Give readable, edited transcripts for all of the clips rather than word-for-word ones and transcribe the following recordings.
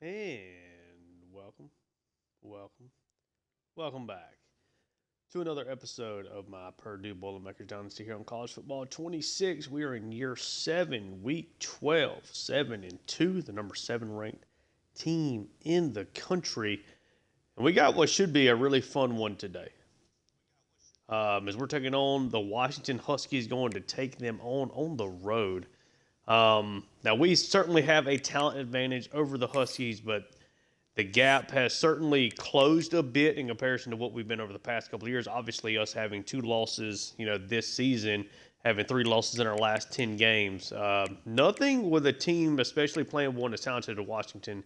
And welcome, welcome back to another episode of my Purdue Boilermakers Dynasty here on College Football 26. We are in year 7, week 12, 7-2, the number 7 ranked team in the country. And we got what should be a really fun one today. As we're taking on the Washington Huskies, going to take them on the road. Now, we certainly have a talent advantage over the Huskies, but the gap has certainly closed a bit in comparison to what we've been over the past couple of years. Obviously, us having 2 losses, this season, having 3 losses in our last 10 games. Nothing with a team, especially playing one as talented as Washington,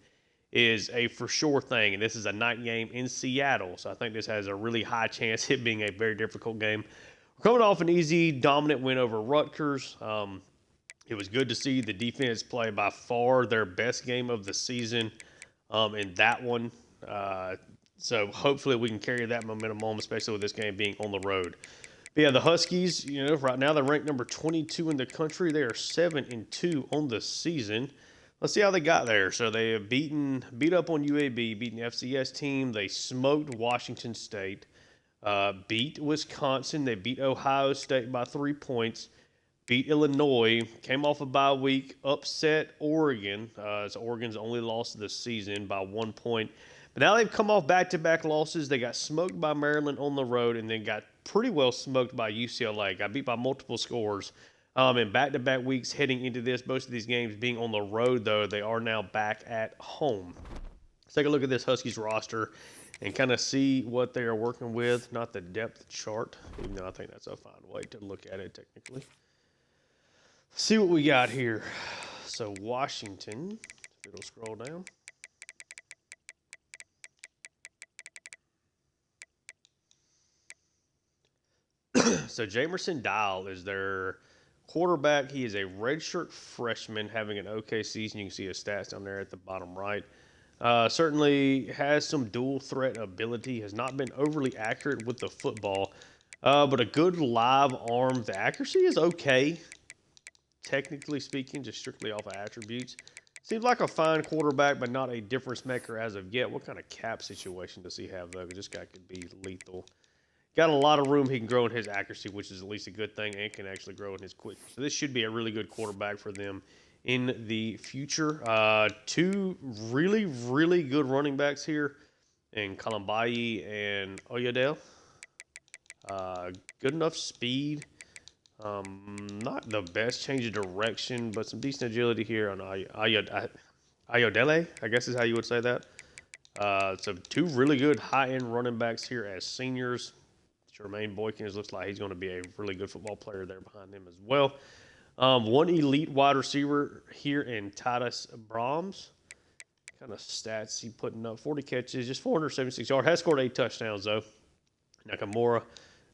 is a for sure thing. And this is a night game in Seattle, so I think this has a really high chance of it being a very difficult game. We're coming off an easy, dominant win over Rutgers. It was good to see the defense play by far their best game of the season in that one. So hopefully we can carry that momentum on, especially with this game being on the road. But yeah, the Huskies, right now they're ranked number 22 in the country. They are 7-2 on the season. Let's see how they got there. So they have beat up on UAB, beaten the FCS team. They smoked Washington State, beat Wisconsin. They beat Ohio State by 3 points. Beat Illinois, came off a bye week, upset Oregon. So Oregon's only lost this season by 1 point. But now they've come off back-to-back losses. They got smoked by Maryland on the road and then got pretty well smoked by UCLA. Got beat by multiple scores in back-to-back weeks heading into this. Most of these games being on the road, though, they are now back at home. Let's take a look at this Huskies roster and kind of see what they are working with. Not the depth chart, even though I think that's a fine way to look at it technically. See what we got here. So Washington, if it'll scroll down. So Jamerson Dial is their quarterback. He is a redshirt freshman having an okay season. You can see his stats down there at the bottom right. Certainly has some dual threat ability. Has not been overly accurate with the football, but a good live arm. The accuracy is okay. Technically speaking, just strictly off of attributes. Seems like a fine quarterback, but not a difference maker as of yet. What kind of cap situation does he have, though? This guy could be lethal. Got a lot of room he can grow in his accuracy, which is at least a good thing, and can actually grow in his quickness. So this should be a really good quarterback for them in the future. 2 really, really good running backs here in Kalambayi and Oyedele. Good enough speed. Not the best change of direction, but some decent agility here on Ayodele, I guess is how you would say that. So 2 really good high-end running backs here as seniors. Jermaine Boykins looks like he's going to be a really good football player there behind him as well. 1 elite wide receiver here in Titus Brahms. Kind of stats he putting up. 40 catches, just 476 yards. Has scored 8 touchdowns, though. Nakamura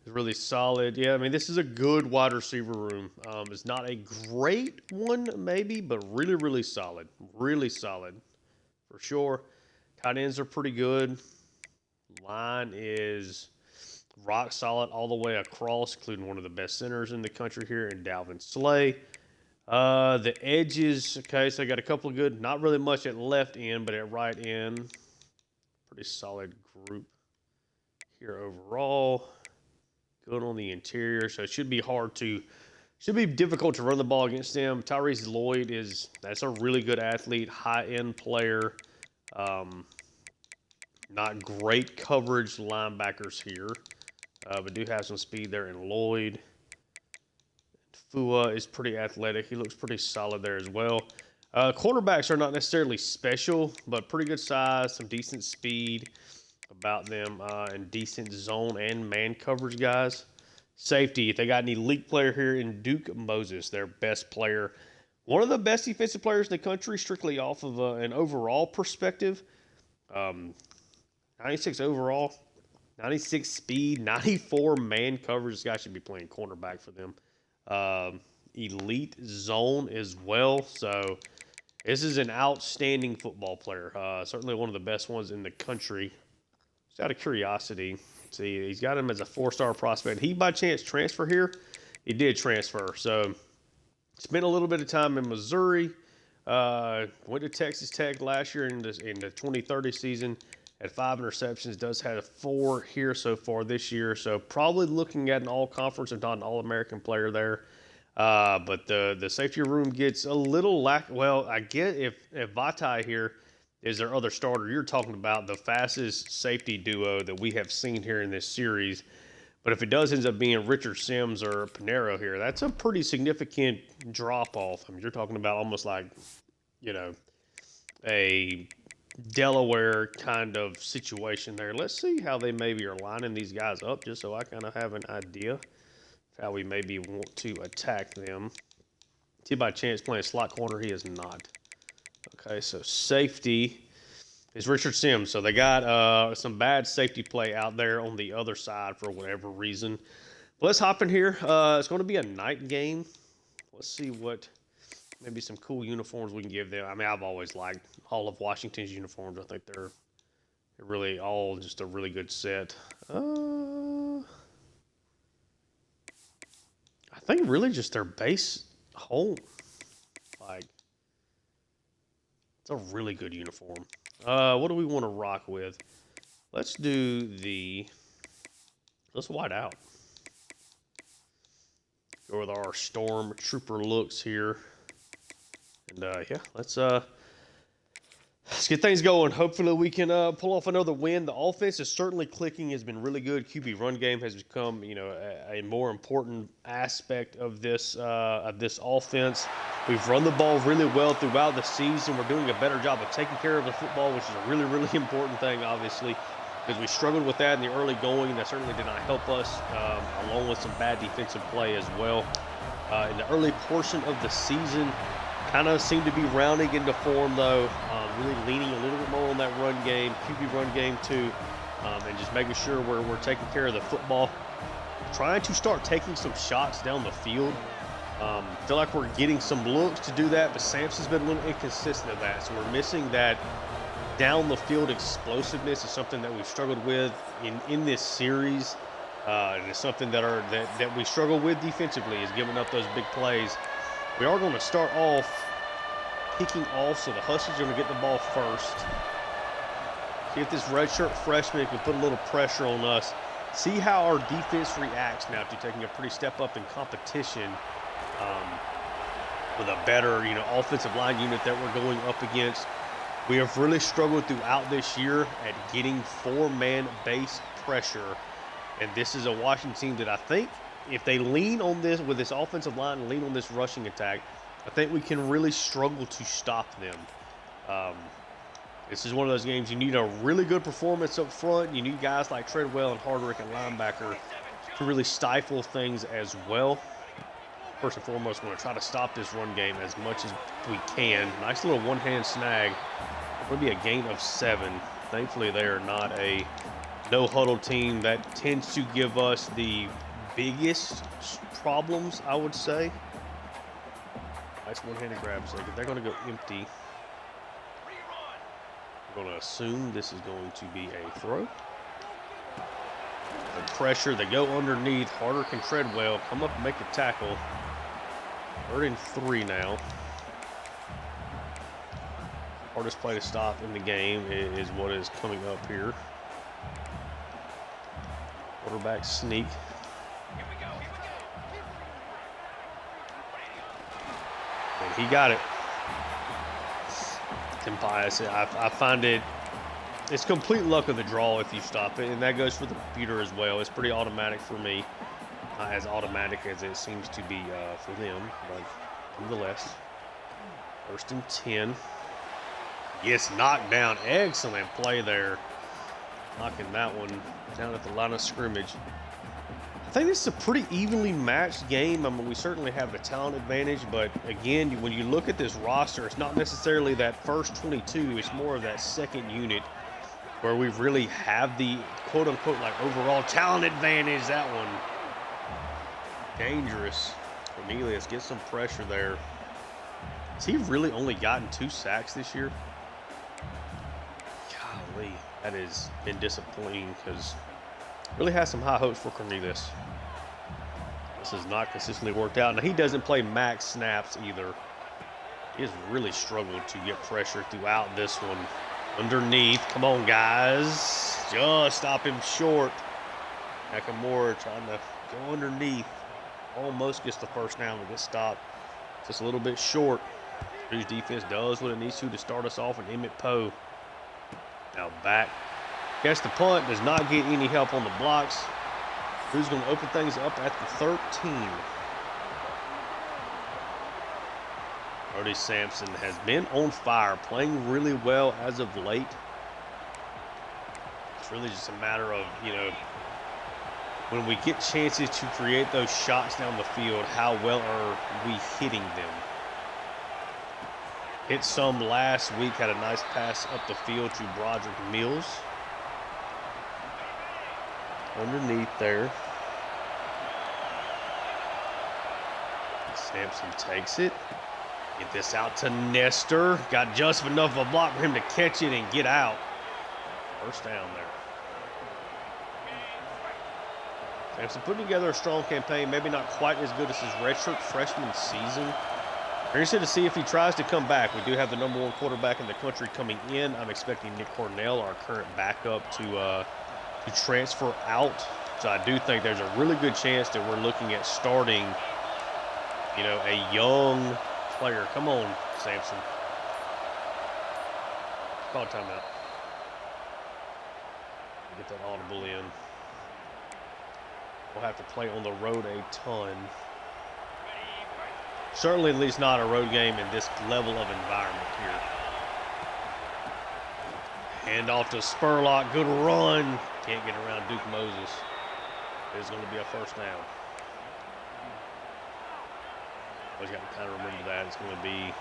is really solid. Yeah, I mean, this is a good wide receiver room. It's not a great one, maybe, but really, really solid. Really solid, for sure. Tight ends are pretty good. Line is rock solid all the way across, including one of the best centers in the country here in Dalvin Slay. The edges, okay, so I got a couple of good, not really much at left end, but at right end. Pretty solid group here overall. Good on the interior, so it should be difficult to run the ball against them. Tyrese Lloyd that's a really good athlete, high-end player. Not great coverage linebackers here, but do have some speed there in Lloyd. Fua is pretty athletic. He looks pretty solid there as well. Cornerbacks are not necessarily special, but pretty good size, some decent speed about them, and decent zone and man coverage guys. Safety, if they got an elite player here in Duke Moses, their best player. One of the best defensive players in the country, strictly off of an overall perspective. 96 overall, 96 speed, 94 man coverage. This guy should be playing cornerback for them. Elite zone as well. So this is an outstanding football player. Certainly one of the best ones in the country. Just out of curiosity, see, he's got him as a 4-star prospect. He, by chance, transfer here? He did transfer. So spent a little bit of time in Missouri. Went to Texas Tech last year in the 2030 season. Had 5 interceptions. Does have 4 here so far this year. So probably looking at an all-conference and not an all-American player there. But the safety room gets a little Well, I get if Vitae here is their other starter, you're talking about the fastest safety duo that we have seen here in this series. But if it does end up being Richard Sims or Pinero here, that's a pretty significant drop-off. I mean, you're talking about almost like, a Delaware kind of situation there. Let's see how they maybe are lining these guys up just so I kind of have an idea of how we maybe want to attack them. See, by chance playing slot corner, he is not. Okay, so safety is Richard Sims. So they got some bad safety play out there on the other side for whatever reason. But let's hop in here. It's going to be a night game. Let's see what maybe some cool uniforms we can give them. I mean, I've always liked all of Washington's uniforms. I think they're really all just a really good set. I think really just their base home. Like, it's a really good uniform. What do we want to rock with? Let's white out. Go with our Stormtrooper looks here. And yeah, let's get things going. Hopefully we can pull off another win. The offense is certainly clicking. Has been really good. QB run game has become, a more important aspect of this offense. We've run the ball really well throughout the season. We're doing a better job of taking care of the football, which is a really, really important thing, obviously, because we struggled with that in the early going. That certainly did not help us, along with some bad defensive play as well. In the early portion of the season, kind of seemed to be rounding into form, though, really leaning a little bit more on that run game, QB run game, too, and just making sure we're taking care of the football. Trying to start taking some shots down the field. Feel like we're getting some looks to do that, but Sampson's been a little inconsistent of that, so we're missing that down the field explosiveness. Is something that we've struggled with in this series, and it's something that we struggle with defensively, is giving up those big plays. We are going to start off kicking off, so the Huskies are going to get the ball first. See if this redshirt freshman can put a little pressure on us. See how our defense reacts now to taking a pretty step up in competition with a better, offensive line unit that we're going up against. We have really struggled throughout this year at getting 4-man base pressure, and this is a Washington team that I think, if they lean on this with this offensive line and lean on this rushing attack, I think we can really struggle to stop them. This is one of those games you need a really good performance up front. You need guys like Treadwell and Hardwick and linebacker to really stifle things as well. First and foremost, we're going to try to stop this run game as much as we can. Nice little one-hand snag. It would be a gain of 7. Thankfully, they are not a no-huddle team that tends to give us the biggest problems, I would say. Nice one-handed grab. So they're going to go empty. We're going to assume this is going to be a throw. The pressure, they go underneath. Harder can Treadwell come up and make a tackle. 3rd and 3 now. Hardest play to stop in the game is what is coming up here. Quarterback sneak. And he got it. Tim Pius, I find it's complete luck of the draw if you stop it, and that goes for the computer as well. It's pretty automatic for me, as automatic as it seems to be for them, but nonetheless. 1st and 10. Yes, knocked down. Excellent play there. Knocking that one down at the line of scrimmage. I think this is a pretty evenly matched game. I mean, we certainly have the talent advantage, but again, when you look at this roster, it's not necessarily that first 22. It's more of that second unit where we really have the quote-unquote like overall talent advantage. That one dangerous. Cornelius gets some pressure there. Has he really only gotten 2 sacks this year? Golly, that has been disappointing because really has some high hopes for Cornelius. This has not consistently worked out. Now, he doesn't play max snaps either. He has really struggled to get pressure throughout this one. Underneath. Come on, guys. Just stop him short. Nakamura trying to go underneath. Almost gets the first down, but gets stopped. Just a little bit short. Purdue's defense does what it needs to start us off, and Emmett Poe now back. Catch the punt. Does not get any help on the blocks. Who's going to open things up at the 13? Brody Sampson has been on fire, playing really well as of late. It's really just a matter of, when we get chances to create those shots down the field, how well are we hitting them? Hit some last week, had a nice pass up the field to Broderick Mills. Underneath there. Sampson takes it. Get this out to Nestor. Got just enough of a block for him to catch it and get out. First down there. Sampson putting together a strong campaign, maybe not quite as good as his redshirt freshman season. We're interested to see if he tries to come back. We do have the #1 quarterback in the country coming in. I'm expecting Nick Cornell, our current backup, to transfer out. So I do think there's a really good chance that we're looking at starting, a young player. Come on, Sampson. Call timeout. Get that audible in. We'll have to play on the road a ton. Certainly at least not a road game in this level of environment here. Hand off to Spurlock. Good run. Can't get around Duke Moses. It's going to be a first down. Always got to kind of remember that. It's going to be,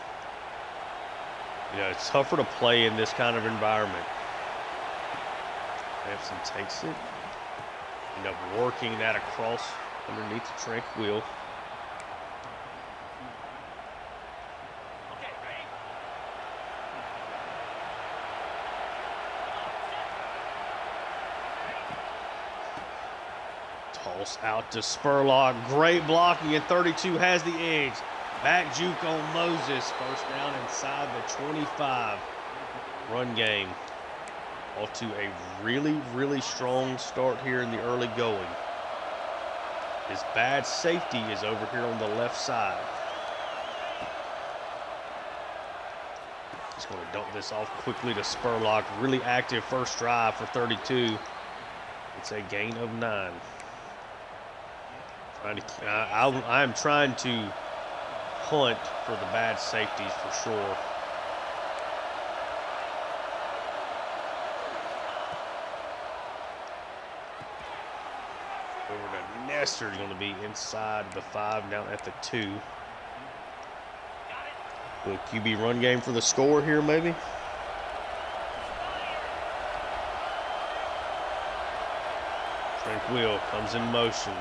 it's tougher to play in this kind of environment. Sampson takes it. End up working that across underneath the Tranquil. Toss out to Spurlock. Great blocking, and 32 has the edge. Back juke on Moses. First down inside the 25. Run game. Off to a really, really strong start here in the early going. His bad safety is over here on the left side. Just going to dump this off quickly to Spurlock. Really active first drive for 32. It's a gain of 9. I'm trying to hunt for the bad safeties for sure. Over to Nestor, going to be inside the 5, down at the 2. Little QB run game for the score here, maybe. Tranquil comes in motion.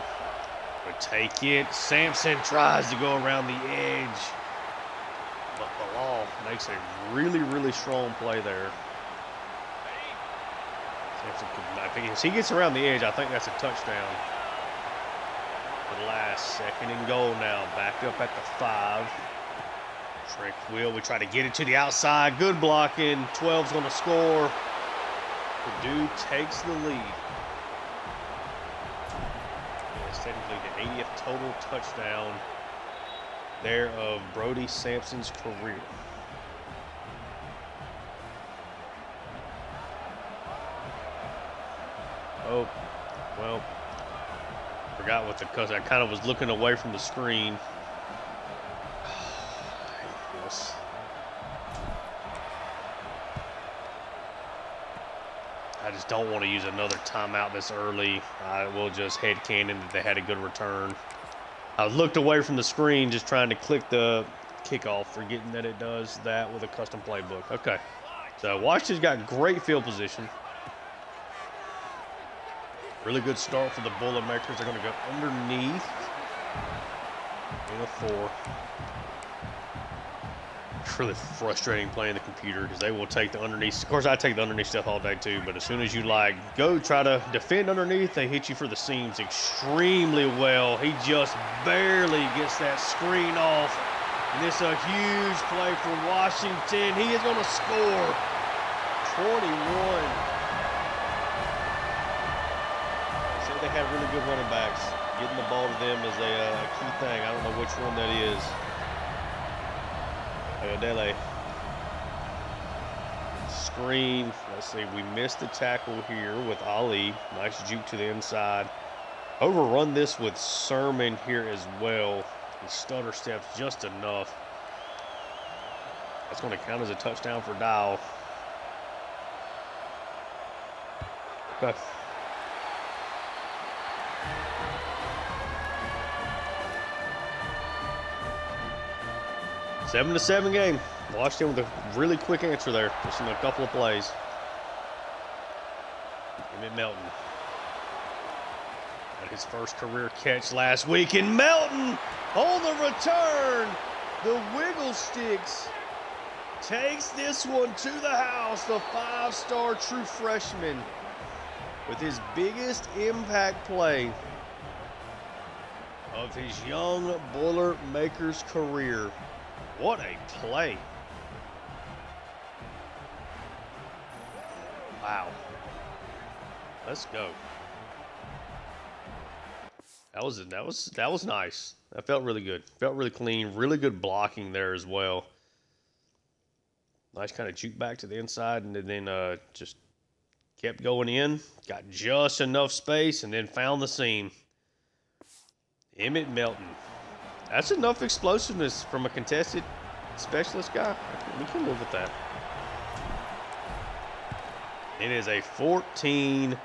Take it. Sampson tries to go around the edge. But Bilal makes a really, really strong play there. Sampson, I think if he gets around the edge, I think that's a touchdown. The last 2nd and goal now. Back up at the 5. Tranquil. We try to get it to the outside. Good blocking. 12's going to score. Purdue takes the lead. Technically the 80th total touchdown there of Brody Sampson's career. Oh, well, forgot what the cuss. I kind of was looking away from the screen. Yes. I just don't want to use another timeout this early. I will just headcanon that they had a good return. I looked away from the screen just trying to click the kickoff, forgetting that it does that with a custom playbook. Okay. So Washington's got great field position. Really good start for the Boilermakers. They're going to go underneath. In a 4. It's really frustrating playing the computer because they will take the underneath. Of course, I take the underneath stuff all day too, but as soon as you go try to defend underneath, they hit you for the seams extremely well. He just barely gets that screen off. And this is a huge play for Washington. He is going to score. 21. So they had really good running backs. Getting the ball to them is a key thing. I don't know which one that is. Ayodele. Screen. Let's see. We missed the tackle here with Ali. Nice juke to the inside. Overrun this with Sermon here as well. He stutter steps just enough. That's going to count as a touchdown for Dow. Okay. Seven to 7 game. Washington with a really quick answer there. Just in a couple of plays. Emmett Melton. Got his first career catch last week. And Melton on the return. The Wiggle Sticks takes this one to the house. The 5-star true freshman with his biggest impact play of his young Boilermakers career. What a play. Wow. Let's go. That was nice. That felt really good. Felt really clean. Really good blocking there as well. Nice kind of juke back to the inside and then just kept going in. Got just enough space and then found the seam. Emmett Melton. That's enough explosiveness from a contested specialist guy. We can live with that. It is a 14-7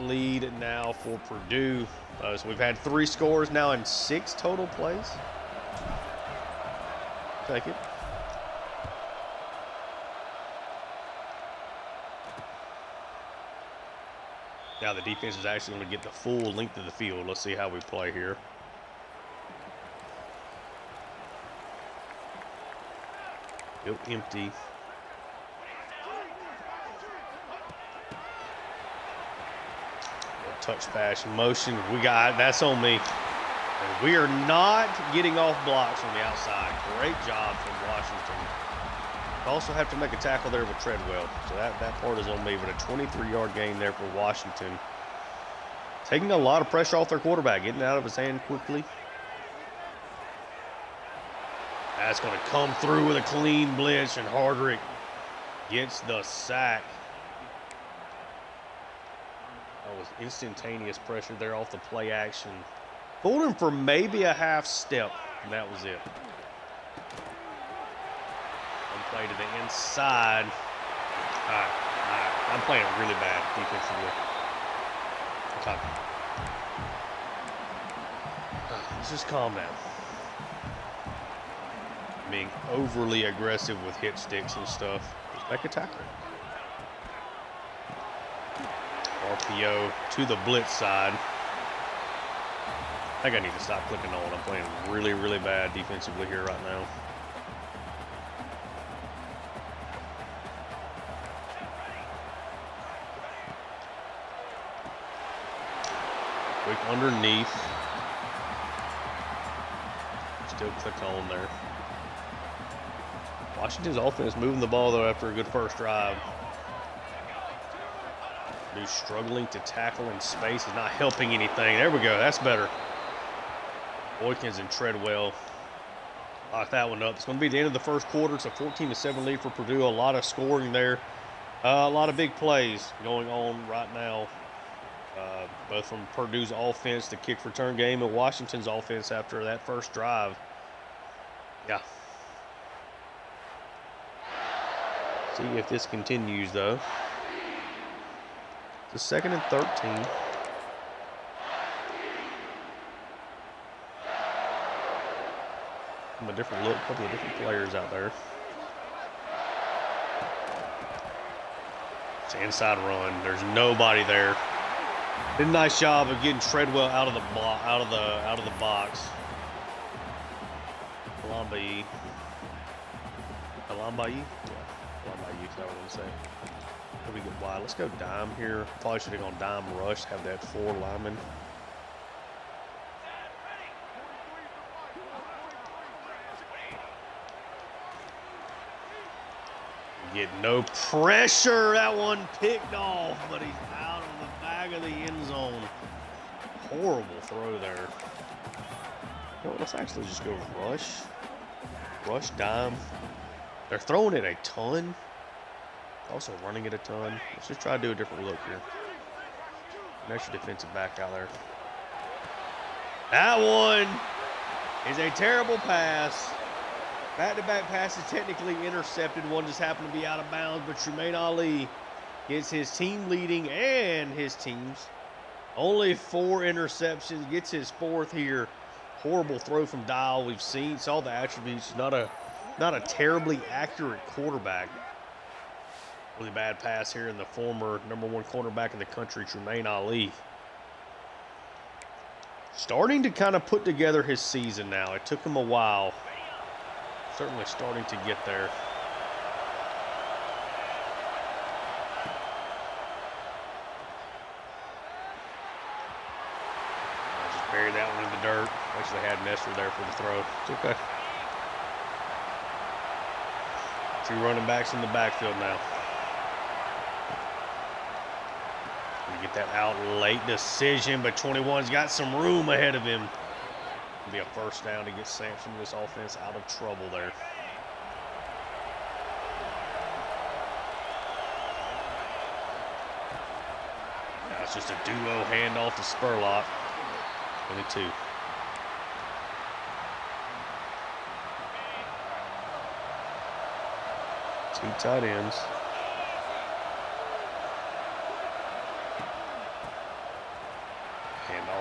lead now for Purdue. So we've had 3 scores now in 6 total plays. Take it. Now the defense is actually going to get the full length of the field. Let's see how we play here. Go empty. Touch pass motion. That's on me. And we are not getting off blocks on the outside. Great job from Washington. Also have to make a tackle there with Treadwell. So that part is on me. But a 23-yard gain there for Washington. Taking a lot of pressure off their quarterback. Getting out of his hand quickly. That's going to come through with a clean blitz, and Hardrick gets the sack. That was instantaneous pressure there off the play action. Fooled him for maybe a half step, and that was it. One play to the inside. All right. I'm playing really bad defensively. Let's just calm down. Being overly aggressive with hit sticks and stuff. Let's make a tackle. RPO to the blitz side. I think I need to stop clicking on. I'm playing really, really bad defensively here right now. Quick underneath. Still click on there. Washington's offense moving the ball, though, after a good first drive. Purdue struggling to tackle in space is not helping anything. There we go. That's better. Boykins and Treadwell lock that one up. It's going to be the end of the first quarter. It's a 14-7 lead for Purdue. A lot of scoring there. A lot of big plays going on right now. Both from Purdue's offense, the kick return game, and Washington's offense after that first drive. Yeah. See if this continues, though. It's a 2nd and 13. From a different look, a couple of different players out there. It's an inside run. There's nobody there. Did a nice job of getting Treadwell out of the box. Kalambayi. Yeah, Kalambayi is that what I'm saying. Let me get wide. Let's go dime here. Probably should have gone dime rush. Have that 4 linemen. Get no pressure. That one picked off, but he's out on the back of the end zone. Horrible throw there. You know, let's actually just go rush. Rush dime. They're throwing it a ton. Also running it a ton. Let's just try to do a different look here. An extra defensive back out there. That one is a terrible pass. Back-to-back passes technically intercepted. One just happened to be out of bounds, but Tremaine Ali gets his team leading and his team's. Only 4 interceptions. Gets his 4th here. Horrible throw from Dial. We've saw the attributes. Not a terribly accurate quarterback. Really bad pass here in the former #1 cornerback in the country, Tremaine Ali. Starting to kind of put together his season now. It took him a while. Certainly starting to get there. I just buried that one in the dirt. Actually had Nestor there for the throw. It's okay. 2 running backs in the backfield now. Get that out late decision, but 21's got some room ahead of him. It'll be a first down to get Sampson and this offense out of trouble there. Now it's just a duo handoff to Spurlock. 22. Two tight ends.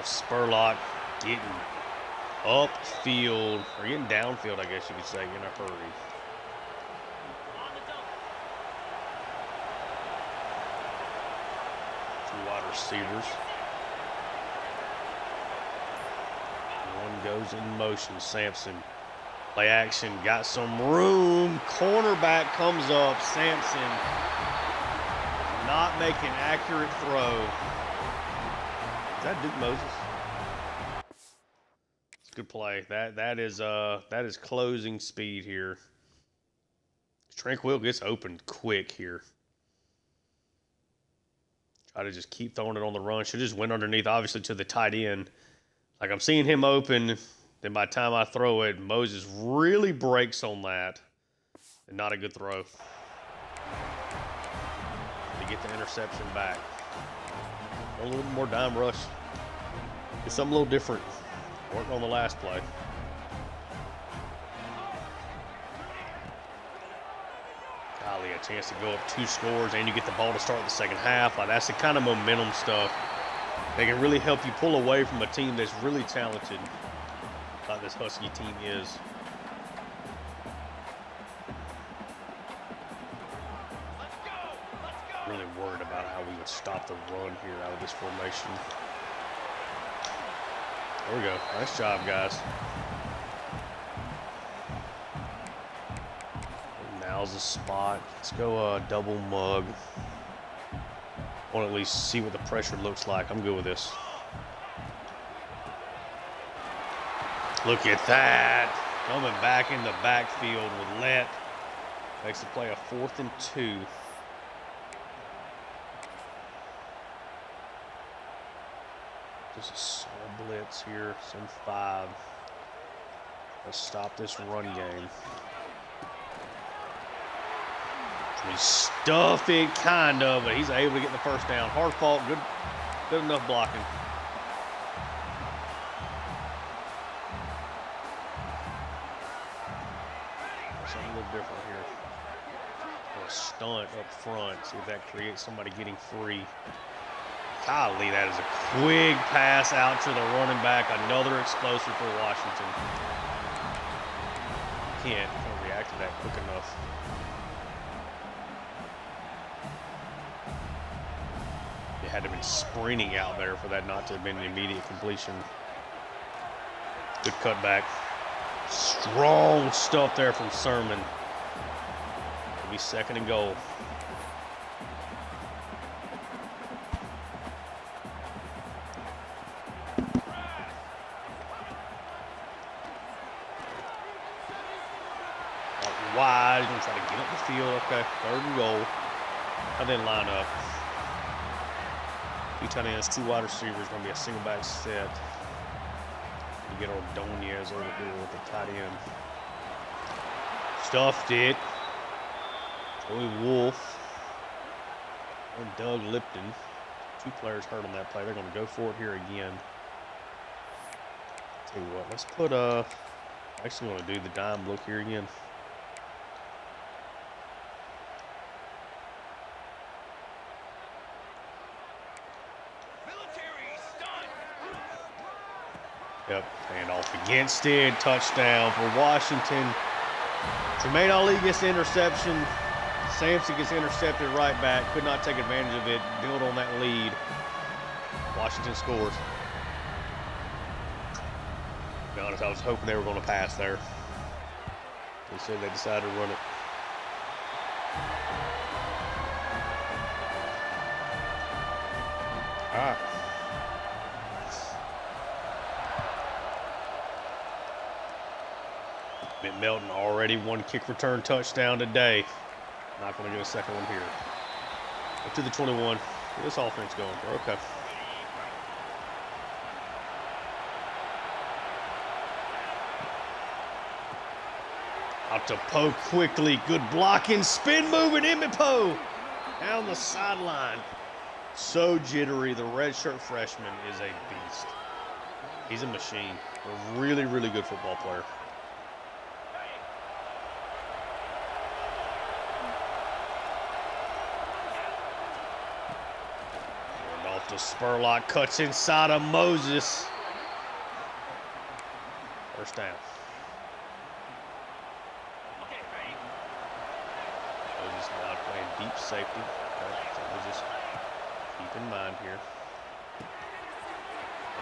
Spurlock getting upfield, or getting downfield, I guess you could say, in a hurry. Two wide receivers. One goes in motion. Sampson. Play action. Got some room. Cornerback comes up. Sampson not making accurate throw. Is that Duke Moses? It's a good play. That is closing speed here. Tranquil gets opened quick here. Try to just keep throwing it on the run. Should just went underneath, obviously, to the tight end. Like, I'm seeing him open. Then by the time I throw it, Moses really breaks on that. And not a good throw. To get the interception back. A little more dime rush. It's something a little different. Worked on the last play. Golly, a chance to go up 2 scores, and you get the ball to start the second half. Like, that's the kind of momentum stuff that can really help you pull away from a team that's really talented, like this Husky team is. Really worried about how we would stop the run here out of this formation. There we go. Nice job, guys. Now's the spot. Let's go double mug. Want to at least see what the pressure looks like. I'm good with this. Look at that. Coming back in the backfield with Let. Makes the play a 4th and 2. Just a small blitz here, some 5. Let's stop this run game. We stuff it kind of, but he's able to get the first down. Hard fault, good enough blocking. Something a little different here. A stunt up front, see if that creates somebody getting free. Golly, that is a quick pass out to the running back. Another explosive for Washington. Can't react to that quick enough. They had to have been sprinting out there for that not to have been an immediate completion. Good cutback. Strong stuff there from Sermon. It'll be 2nd and goal. Wide, he's gonna try to Get up the field. Okay, 3rd and goal. And then line up. 2 tight ends, 2 wide receivers. Going to be a single back set. You get Ordonez over here with the tight end. Stuffed it. Joey Wolf and Doug Lipton. 2 players hurt on that play. They're going to go for it here again. Tell you what, let's put actually going to do the dime look here again. Yep, handoff against it. Touchdown for Washington. Jermaine Ali gets the interception. Sampson gets intercepted right back. Could not take advantage of it. Build on that lead. Washington scores. To be honest, I was hoping they were going to pass there. Instead, they decided to run it. All right. Melton already 1 kick return touchdown today. Not going to get a second one here. Up to the 21. Get this offense going, bro. Okay. Out to Poe quickly. Good blocking. Spin moving. Emmett Poe down the sideline. So jittery. The redshirt freshman is a beast. He's a machine. A really, really good football player. To Spurlock, cuts inside of Moses. First down. Moses now playing deep safety. Okay, so we'll just keep in mind here.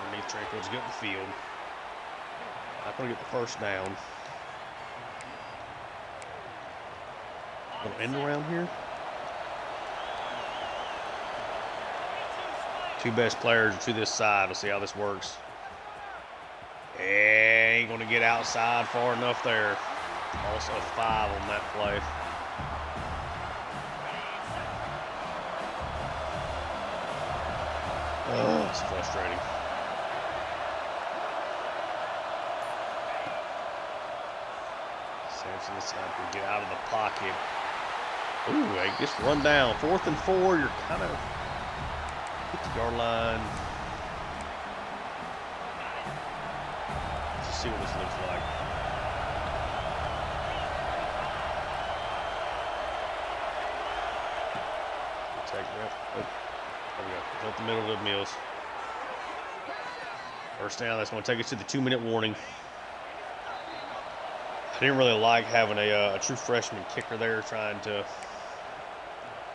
Underneath Tranquil's getting the field. Not going to get the first down. Little end around here. 2 best players to this side. We'll see how this works. Ain't going to get outside far enough there. Also 5 on that play. Oh, it's frustrating. Sampson this time can get out of the pocket. Ooh, it gets run down. 4th and 4. You're kind of 50-yard line. Let's see what this looks like. Take it. Oh, there we go. Up the middle of the Mills. First down. That's going to take us to the 2-minute warning. I didn't really like having a true freshman kicker there trying to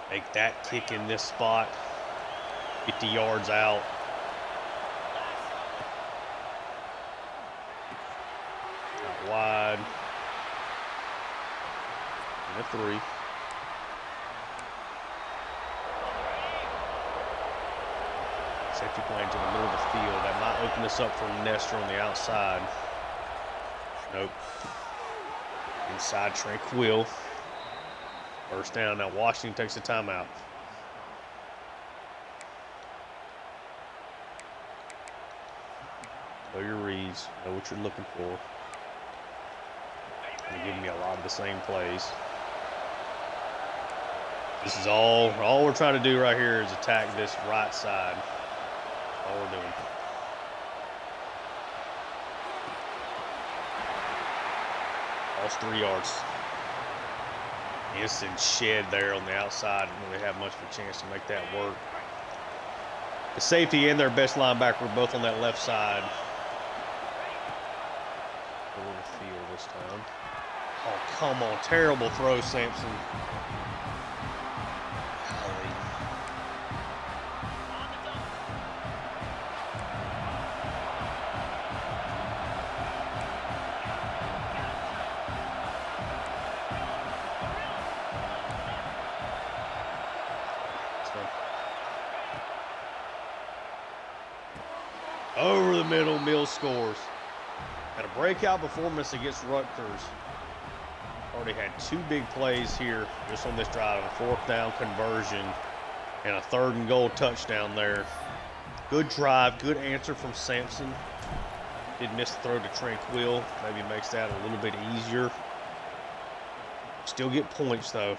make that kick in this spot. 50 yards out. Out wide. And a 3. Safety playing to the middle of the field. That might open us up for Nestor on the outside. Nope. Inside Tranquil. First down. Now Washington takes the timeout. Know your reads, know what you're looking for. You're giving me a lot of the same plays. This is all we're trying to do right here is attack this right side. All we're doing. Lost 3 yards. Instant shed there on the outside. Didn't really have much of a chance to make that work. The safety and their best linebacker both on that left side. Over the field this time. Oh, come on. Terrible throw, Sampson. Golly. Over the middle, Mills scores. Had a breakout performance against Rutgers. already had 2 big plays here just on this drive, a 4th down conversion and a 3rd and goal touchdown there. Good drive, good answer from Sampson. Did miss the throw to Tranquil. Maybe makes that a little bit easier. Still get points though.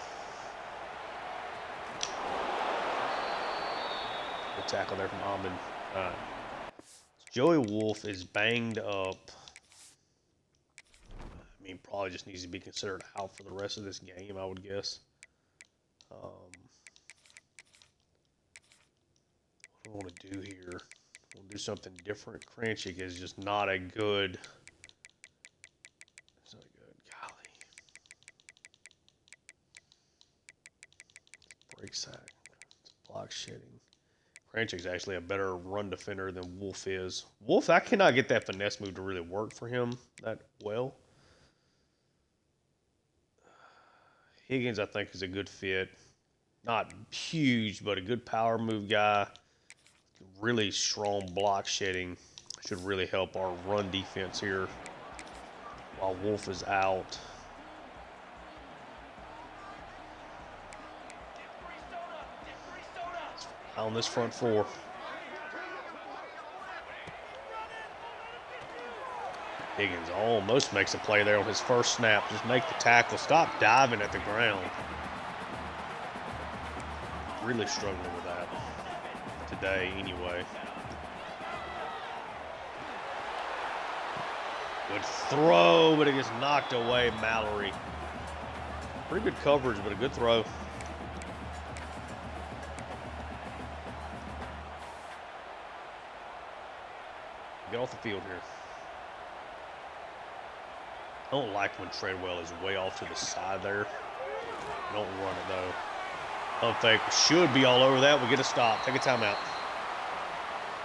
Good tackle there from Ahmed. Joey Wolf is banged up. I mean, probably just needs to be considered out for the rest of this game, I would guess. What do I want to do here? We'll do something different. Kranchik is just not a good. It's not good. Golly. Break sack. It's block shedding. Kranchik's actually a better run defender than Wolf is. Wolf, I cannot get that finesse move to really work for him that well. Higgins, I think, is a good fit. Not huge, but a good power move guy. Really strong block shedding. Should really help our run defense here while Wolf is out. On this front 4. Higgins almost makes a play there on his first snap. Just make the tackle. Stop diving at the ground. Really struggling with that today anyway. Good throw, but it gets knocked away. Mallory. Pretty good coverage, but a good throw. Get off the field here. I don't like when Treadwell is way off to the side there. Don't run it though. Pump fake should be all over that. We get a stop. Take a timeout.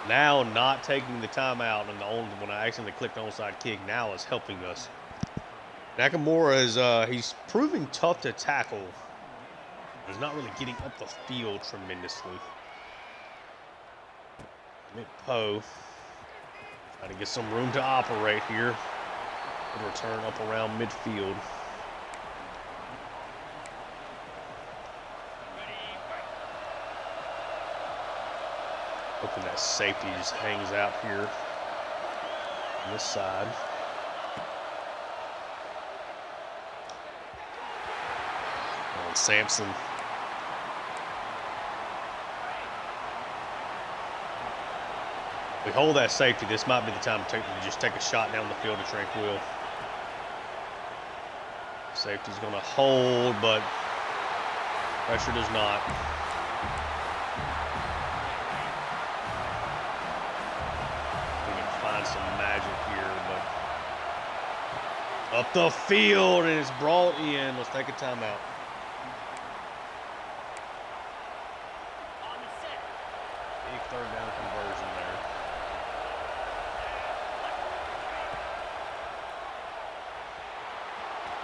Now not taking the timeout, and when I accidentally clicked onside kick, now is helping us. Nakamura is he's proving tough to tackle. He's not really getting up the field tremendously. Mick Poe trying to get some room to operate here. Good return up around midfield. Hoping that safety just hangs out here on this side. And Sampson. We hold that safety. This might be the time to just take a shot down the field to Tranquil. Safety's going to hold, but pressure does not. We can find some magic here, but up the field, and it's brought in. Let's take a timeout. Big 3rd down conversion there.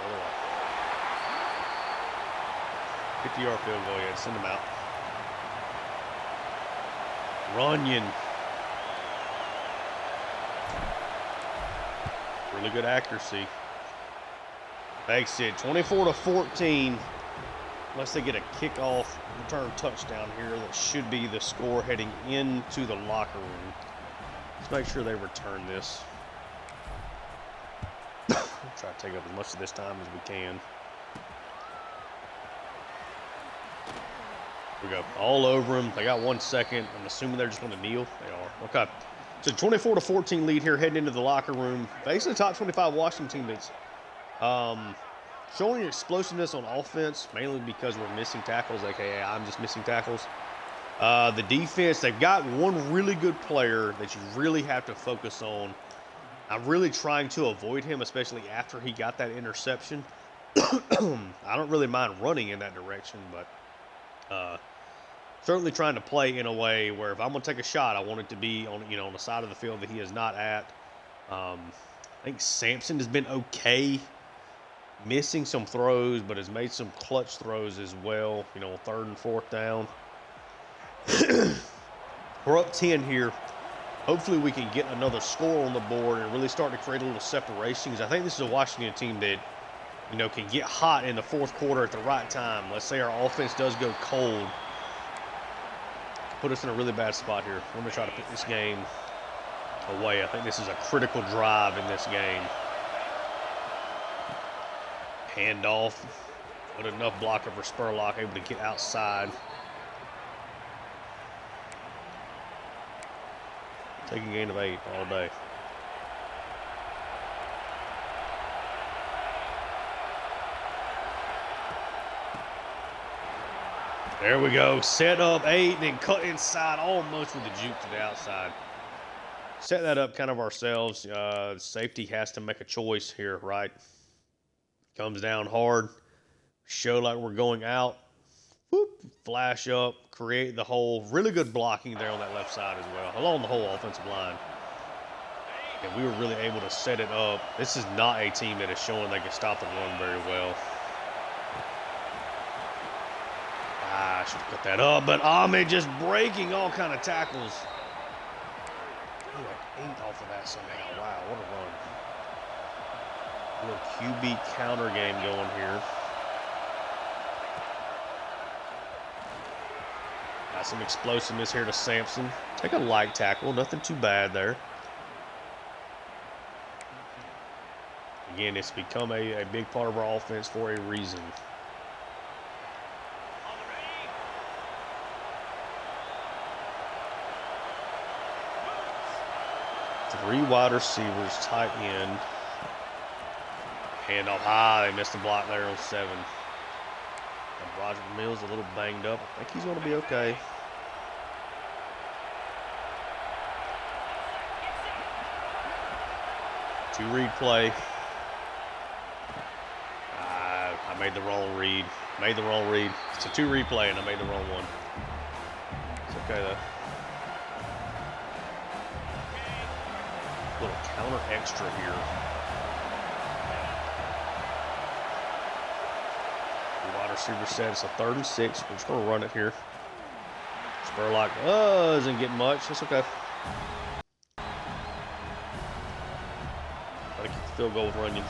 Oh. 50-yard field goal, yeah, send him out. Runyon. Really good accuracy. Makes it 24-14. Unless they get a kickoff return touchdown here, that should be the score heading into the locker room. Let's make sure they return this. Try to take up as much of this time as we can. Here we go. All over them. They got 1 second. I'm assuming they're just going to kneel. They are. Okay. So 24-14 lead here heading into the locker room. Facing the top 25 Washington teammates. Showing explosiveness on offense, mainly because we're missing tackles, aka I'm just missing tackles. The defense, they've got one really good player that you really have to focus on. I'm really trying to avoid him, especially after he got that interception. I don't really mind running in that direction, but certainly trying to play in a way where if I'm going to take a shot, I want it to be on on the side of the field that he is not at. I think Sampson has been okay, missing some throws, but has made some clutch throws as well. 3rd and 4th down. We're up 10 here. Hopefully we can get another score on the board and really start to create a little separation. Because I think this is a Washington team that can get hot in the fourth quarter at the right time. Let's say our offense does go cold. Put us in a really bad spot here. We're going to try to put this game away. I think this is a critical drive in this game. Handoff. But enough blocker for Spurlock, able to get outside. Taking a gain of 8 all day. There we go. Set up 8, then cut inside almost with the juke to the outside. Set that up kind of ourselves. Safety has to make a choice here, right? Comes down hard. Show like we're going out. Whoop, flash up. Create the hole. Really good blocking there on that left side as well. Along the whole offensive line. And we were really able to set it up. This is not a team that is showing they can stop the run very well. I should have cut that up, but Ahmed just breaking all kind of tackles. He like 8 off of that somehow. Wow, what a run. A little QB counter game going here. Got some explosiveness here to Sampson. Take a light tackle, nothing too bad there. Again, it's become a big part of our offense for a reason. 3 wide receivers, tight end. Handoff high. They missed the block there on 7. And Roger Mills a little banged up. I think he's going to be okay. Two-read play. I made the wrong read. It's a 2-read play, and I made the wrong one. It's okay, though. Little counter extra here. The wide receiver said it's a 3rd and 6. We're just going to run it here. Spurlock doesn't get much. That's okay. Got to keep the field goal with Runyon.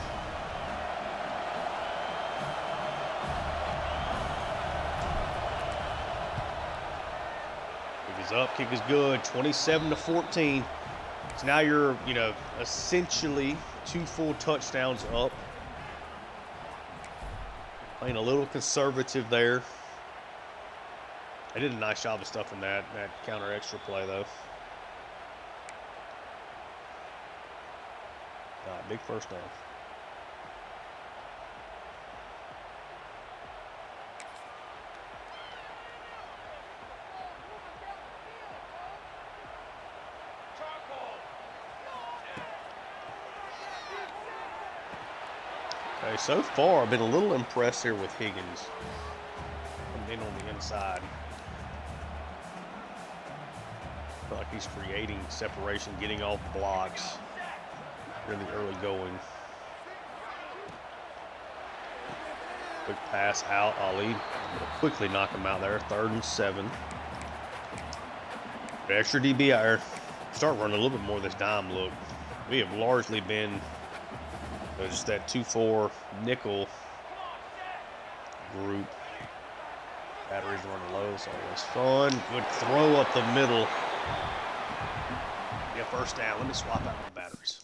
Kick is up. Kick is good. 27-14. So now you're, essentially 2 full touchdowns up. Playing a little conservative there. They did a nice job of stuffing that counter extra play, though. Big first down. Okay, so far I've been a little impressed here with Higgins. Coming in on the inside. I feel like he's creating separation, getting off blocks. Really early going. Quick pass out. Ali quickly knock him out there. 3rd and 7. The extra DB out there. Start running a little bit more of this dime look. We have largely been just that 2-4 nickel group. Batteries running low, so it's fun. Good throw up the middle. Yeah, first down. Let me swap out my batteries.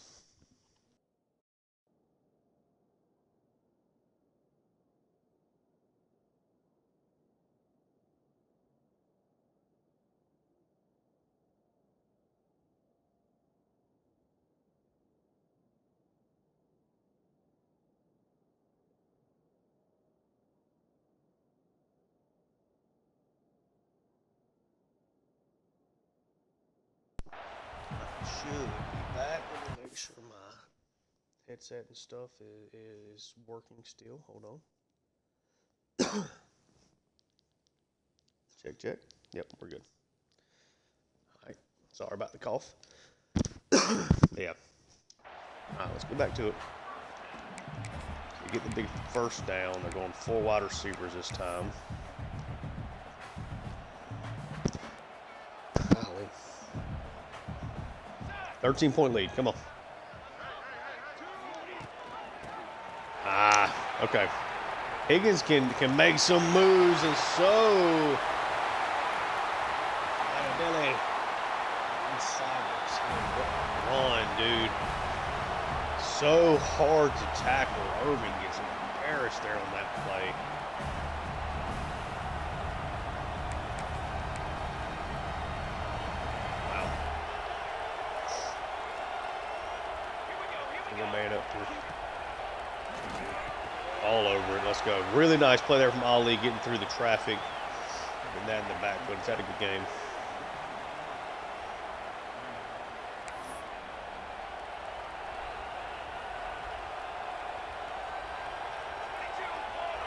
Should be back. Let me make sure my headset and stuff is working still. Hold on. Check. Yep, we're good. All right. Sorry about the cough. Yeah. All right, let's go back to it. So get the big first down. They're going 4 wide receivers this time. 13-point lead. Come on. Okay. Higgins can make some moves, and so Billy inside run, dude. So hard to tackle. Irving gets embarrassed there on that play. Wow. One man up here. All over it. Let's go. Really nice play there from Ali, getting through the traffic. And that in the back foot. He's had a good game.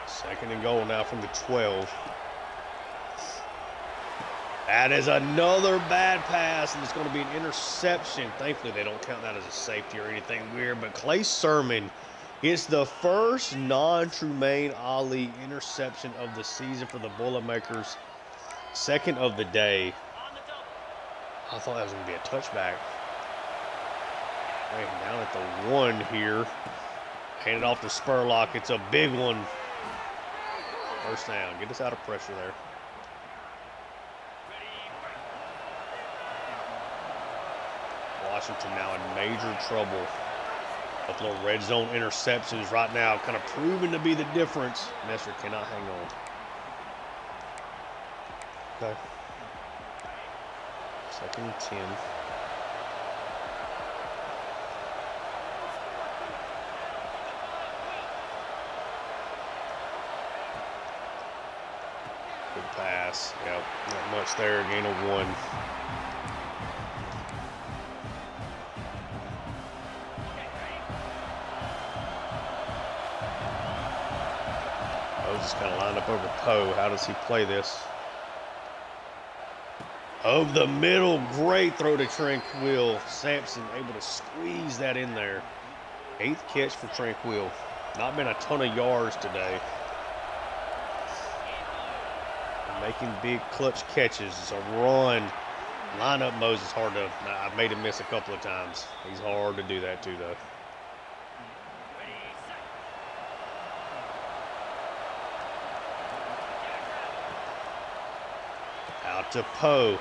Second and goal now from the 12. That is another bad pass, and it's going to be an interception. Thankfully, they don't count that as a safety or anything weird. But Clay Sermon gets the first non-Trumaine Ali interception of the season for the Boilermakers. Second of the day. I thought that was going to be a touchback. Right down at the 1 here. Handed off to Spurlock. It's a big one. First down. Get us out of pressure there. Washington now in major trouble. Couple of red zone interceptions right now, kind of proving to be the difference. Messer cannot hang on. Okay. Second and 10. Good pass. Yep, not much there. Gain of 1. Just kind of lined up over Poe. How does he play this? Over the middle, great throw to Tranquil. Sampson able to squeeze that in there. 8th catch for Tranquil. Not been a ton of yards today. Making big clutch catches. It's a run. Lineup Moses is hard to. I've made him miss a couple of times. He's hard to do that too, though. Out to Poe.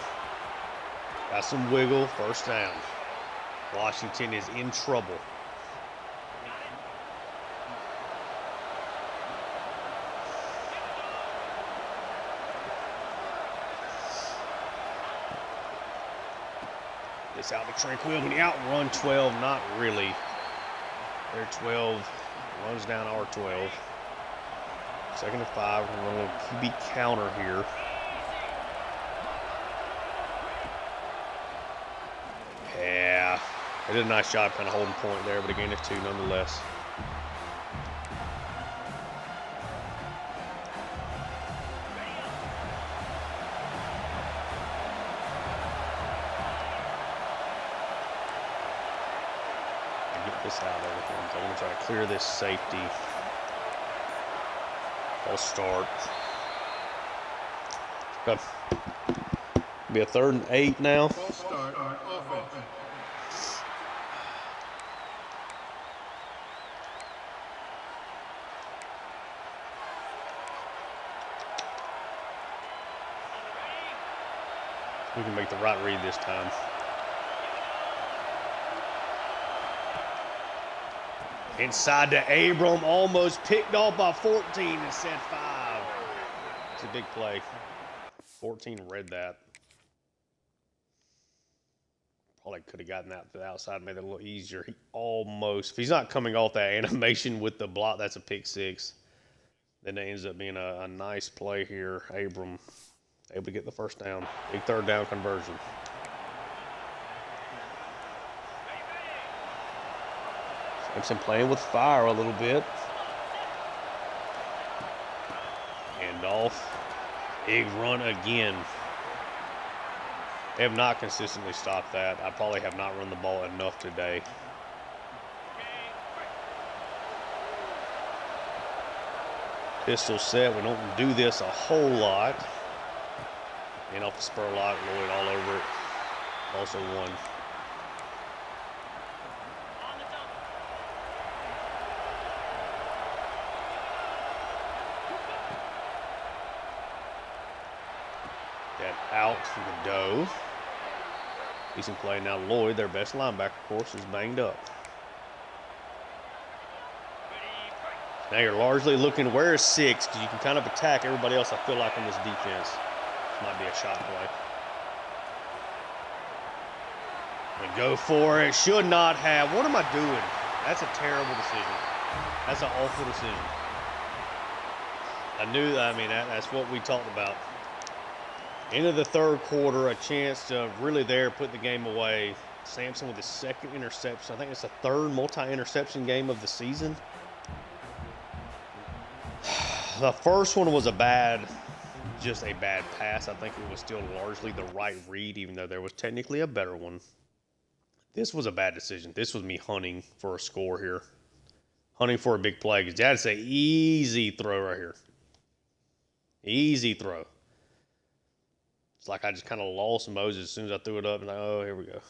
Got some wiggle. First down. Washington is in trouble. This out to Tranquil. Can he outrun 12? Not really. Their 12 runs down our 12. Second and 5. We're going to run a QB counter here. Yeah, they did a nice job kind of holding point there, but a gain of 2 nonetheless. Get this out of here. I'm going to try to clear this safety. I'll start. Good. Be a 3rd and 8 now. Start on offense. We can make the right read this time. Inside to Abram, almost picked off by 14 and said 5. It's a big play. 14 read that. Probably could have gotten that to the outside, made it a little easier. He almost, if he's not coming off that animation with the block, that's a pick 6. Then it ends up being a nice play here. Abram able to get the first down. Big 3rd down conversion. Sampson playing with fire a little bit. Hand off. Big run again. They have not consistently stopped that. I probably have not run the ball enough today. Pistol set. We don't do this a whole lot. And off the Spurlock, Lloyd all over it. Also 1. That out for the Doe. Decent play. Now Lloyd, their best linebacker, of course, is banged up. Now you're largely looking where is 6 because you can kind of attack everybody else, I feel like, on this defense. This might be a shot play. And go for it. Should not have. What am I doing? That's a terrible decision. That's an awful decision. That's what we talked about. End of the third quarter, a chance to really put the game away. Sampson with his second interception. I think it's the third multi-interception game of the season. The first one was just a bad pass. I think it was still largely the right read, even though there was technically a better one. This was a bad decision. This was me hunting for a score here. Hunting for a big play. Because that's an easy throw right here. Easy throw. It's like I just kind of lost Moses as soon as I threw it up. And like, oh, here we go.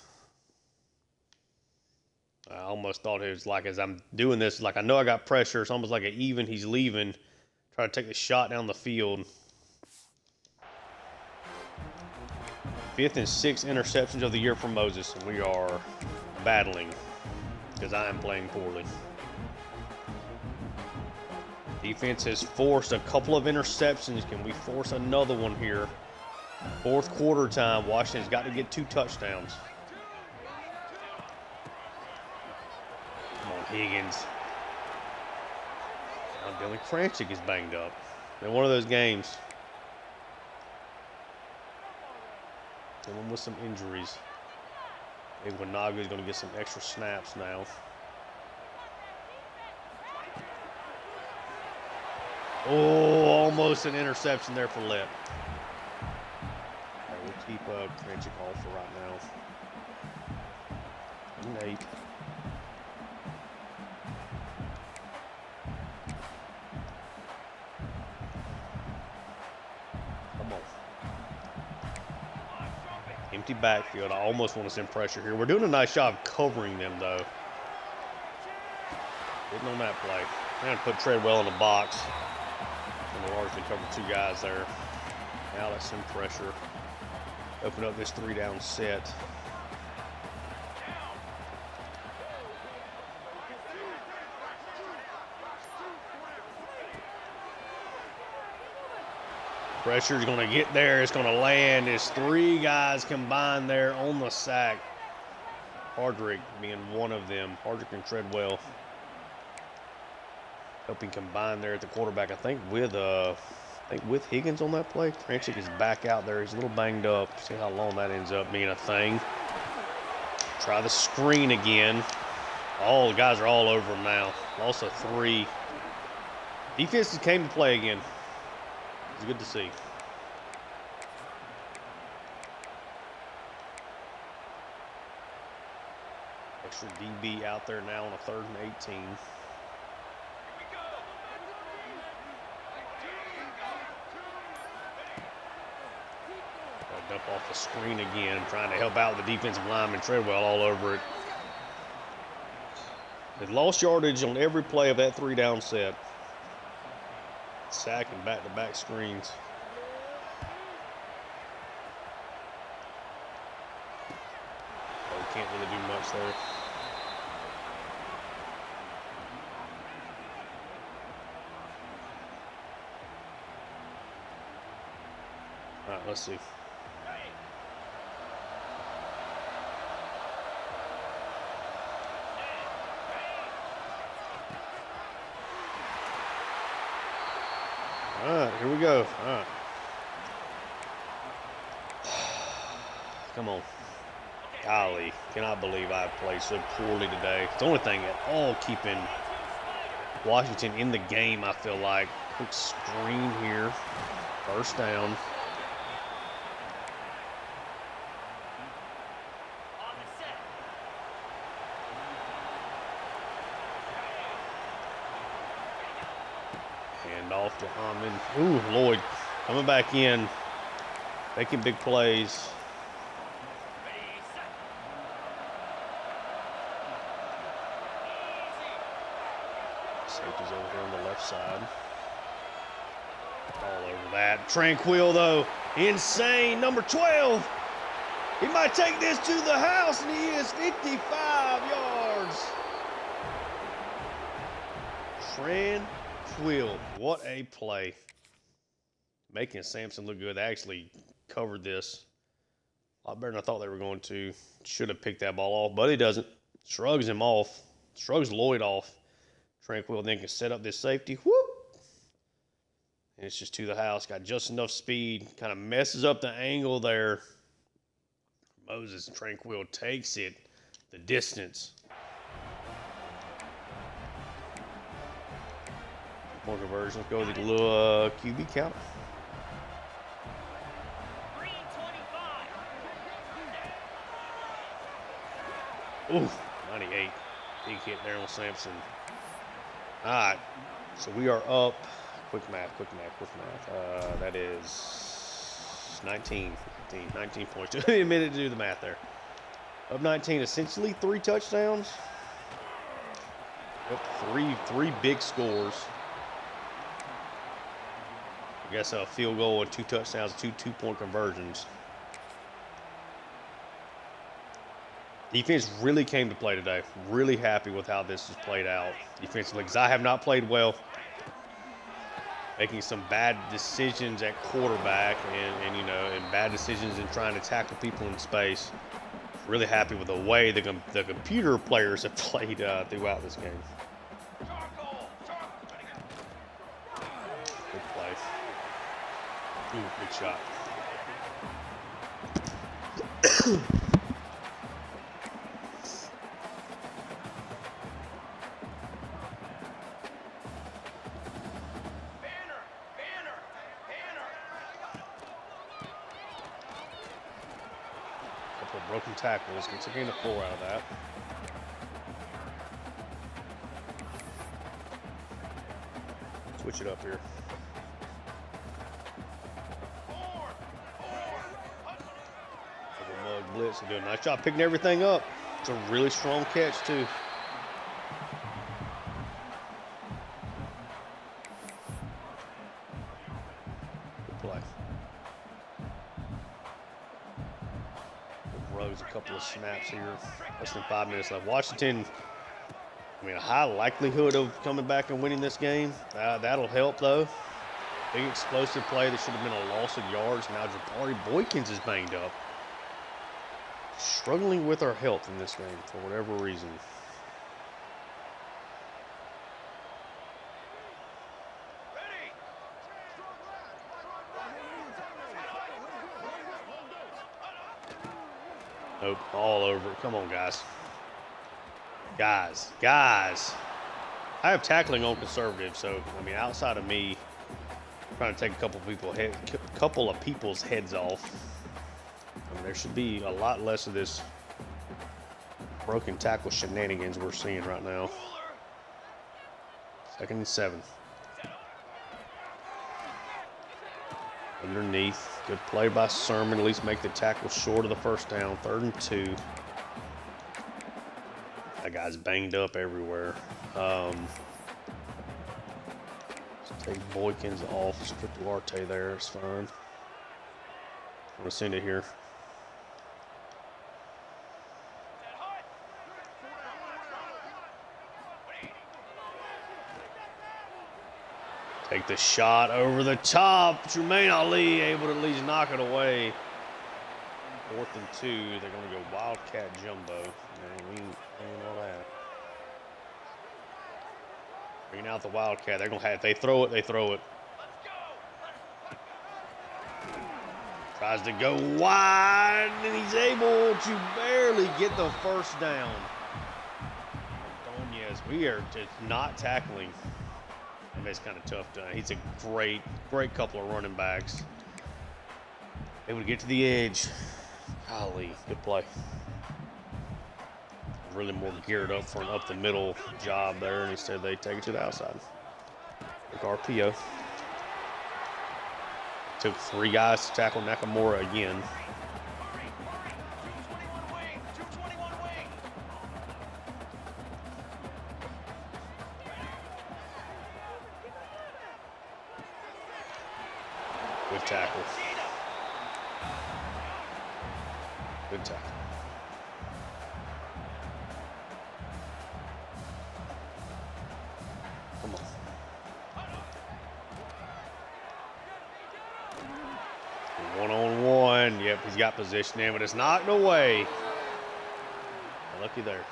I almost thought it was like, as I'm doing this, like I know I got pressure. It's almost like an even, he's leaving. Try to take the shot down the field. 5th and 6th interceptions of the year for Moses. And we are battling because I am playing poorly. Defense has forced a couple of interceptions. Can we force another one here? Fourth quarter time. Washington's got to get 2 touchdowns. Come on, Higgins. Now Dylan Kranchik is banged up. In one of those games. Dealing with some injuries. Maybe Wanaga is going to get some extra snaps now. Oh, almost an interception there for Lip. We'll keep Kranchik off for right now. Nate. Come on. Empty backfield. I almost want to send pressure here. We're doing a nice job covering them, though. Getting on that play. I'm going to put Treadwell in the box. And largely cover 2 guys there. Now let's send pressure. Open up this 3-down set. Pressure's going to get there. It's going to land. It's 3 guys combined there on the sack. Hardrick being one of them. Hardrick and Treadwell. Helping combine there at the quarterback. I think with Higgins on that play. Kranchik is back out there. He's a little banged up. See how long that ends up being a thing. Try the screen again. All the guys are all over him now. Loss of 3. Defenses came to play again. It's good to see. Extra DB out there now on a 3rd and 18. Up off the screen again, trying to help out the defensive lineman. Treadwell all over it. They lost yardage on every play of that 3-down set. Sack and back-to-back screens. Oh, can't really do much there. All right, let's see. All right, here we go. All right. Come on. Golly, cannot believe I played so poorly today. It's the only thing at all keeping Washington in the game, I feel like. Quick screen here. 1st down. Off to Hammond. Ooh, Lloyd coming back in, making big plays. Safety's over here on the left side. All over that. Tranquil, though. Insane. Number 12. He might take this to the house, and he is 55 yards. Tranquil. What a play. Making Samson look good. They actually covered this a lot better than I thought they were going to. Should have picked that ball off, but he doesn't. Shrugs him off. Shrugs Lloyd off. Tranquil then can set up this safety. Whoop! And it's just to the house. Got just enough speed. Kind of messes up the angle there. Moses and Tranquil takes it the distance. More conversion. Let's go with the little QB count. 325. Ooh, 98. Big hit there on Sampson. All right, so we are up. Quick math. That is 19 points. Took me a minute to do the math there. Up 19, essentially 3 touchdowns. Yep, three big scores. I guess a field goal and 2 touchdowns, 2 2-point conversions. Defense really came to play today. Really happy with how this has played out defensively, because I have not played well. Making some bad decisions at quarterback and bad decisions in trying to tackle people in space. Really happy with the way the computer players have played throughout this game. Good play. Ooh, big shot. Broken tackles. We're taking a 4 out of that. Switch it up here. Double mug blitz. They're doing a nice job picking everything up. It's a really strong catch, too. Good play. Rose a couple of snaps here. Less than 5 minutes left. Washington, a high likelihood of coming back and winning this game. That'll help, though. Big explosive play that should have been a loss of yards. Now Jabari Boykins is banged up. Struggling with our health in this game for whatever reason. Nope, all over. Come on, guys. Guys. I have tackling on conservative, so, outside of me trying to take a couple of people's heads off, there should be a lot less of this broken tackle shenanigans we're seeing right now. 2nd and 7. Underneath. Good play by Sermon. At least make the tackle short of the first down. 3rd and 2. That guy's banged up everywhere. Let's take Boykins off. Just put Duarte there. It's fine. I'm going to send it here. Take the shot over the top. Jermaine Ali able to at least knock it away. 4th and 2. They're going to go Wildcat Jumbo. We ain't all that. Bringing out the Wildcat. They're going to have, if they throw it, they throw it. Tries to go wide, and he's able to barely get the first down. Yes, we are just not tackling. It's kind of tough to. He's a great couple of running backs. Able to get to the edge. Golly, good play. Really more geared up for an up the middle job there, and instead they take it to the outside. Quick RPO. Took 3 guys to tackle Nakamura again. Good tackle. Good tackle. Come on. One-on-one. Yep, he's got position in, but it's knocked away. Lucky there.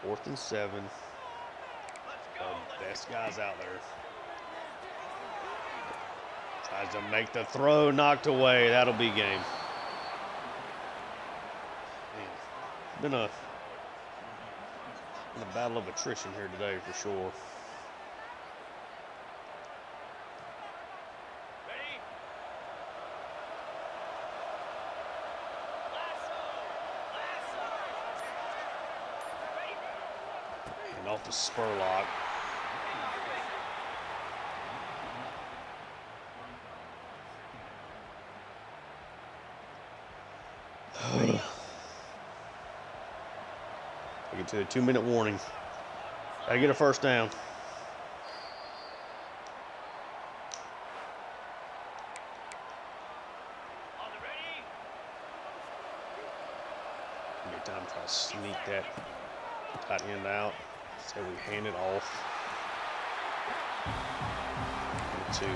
Fourth and 7. Best guys out there. Tries to make the throw, knocked away. That'll be game. Man, been a battle of attrition here today for sure. And off the Spurlock. We get to the 2-minute warning. Gotta get a first down. Good time to try to sneak that tight end out. So we hand it off. 2.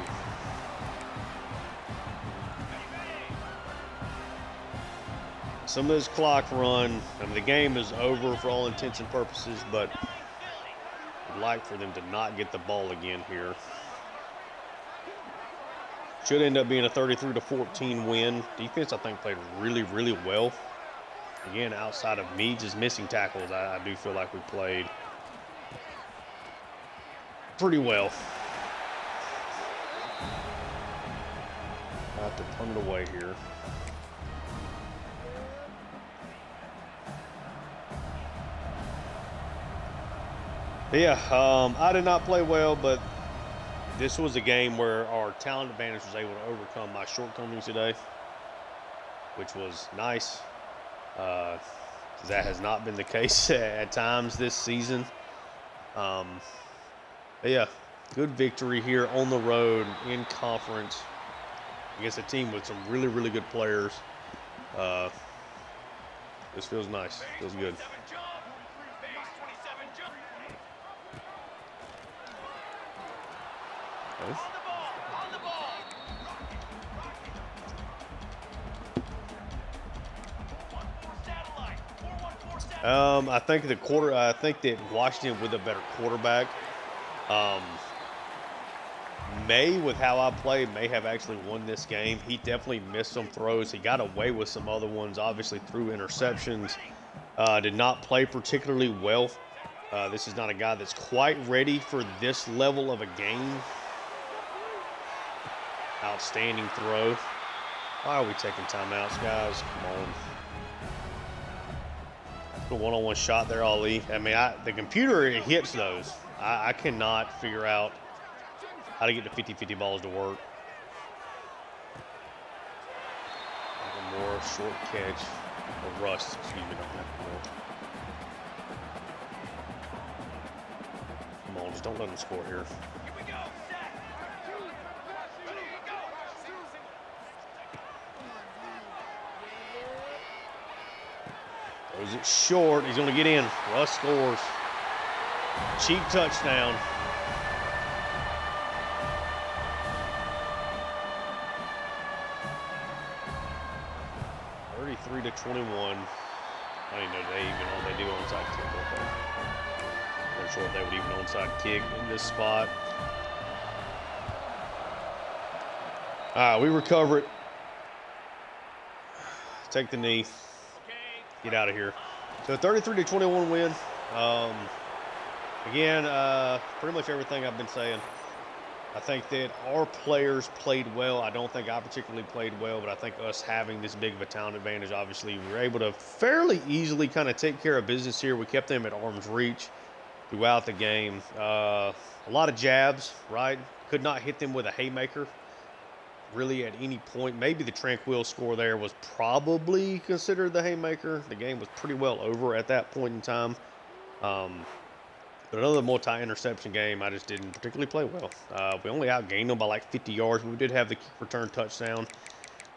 Some of this clock run, I mean, the game is over for all intents and purposes, but I'd like for them to not get the ball again here. Should end up being a 33-14 win. Defense, I think, played really, really well. Again, outside of me just missing tackles, I do feel like we played pretty well. I have to punt it away here. Yeah, I did not play well, but this was a game where our talent advantage was able to overcome my shortcomings today, which was nice. That has not been the case at times this season. But yeah, good victory here on the road in conference against a team with some really, really good players. This feels nice. Feels good. Okay. I think that Washington with a better quarterback, with how I played, may have actually won this game. He definitely missed some throws. He got away with some other ones, obviously through interceptions. Did not play particularly well. This is not a guy that's quite ready for this level of a game. Outstanding throw. Why are we taking timeouts, guys? Come on. A one-on-one shot there, Ali. I mean, the computer hits those. I cannot figure out how to get the 50-50 balls to work. One more short catch. Or Russ, excuse me. Come on, just don't let them score here. Throws it short. He's going to get in. Russ scores. Cheap touchdown. To 21. I didn't know they do onside kick. Okay. I'm sure if they would even onside kick in this spot. All right, we recover it. Take the knee. Get out of here. So 33-21 win. Again, pretty much everything I've been saying. I think that our players played well. I don't think I particularly played well, but I think us having this big of a talent advantage, obviously, we were able to fairly easily kind of take care of business here. We kept them at arm's reach throughout the game. A lot of jabs, right? Could not hit them with a haymaker really at any point. Maybe the Tranquil score there was probably considered the haymaker. The game was pretty well over at that point in time. But another multi-interception game, I just didn't particularly play well. We only outgained them by like 50 yards, but we did have the kick return touchdown.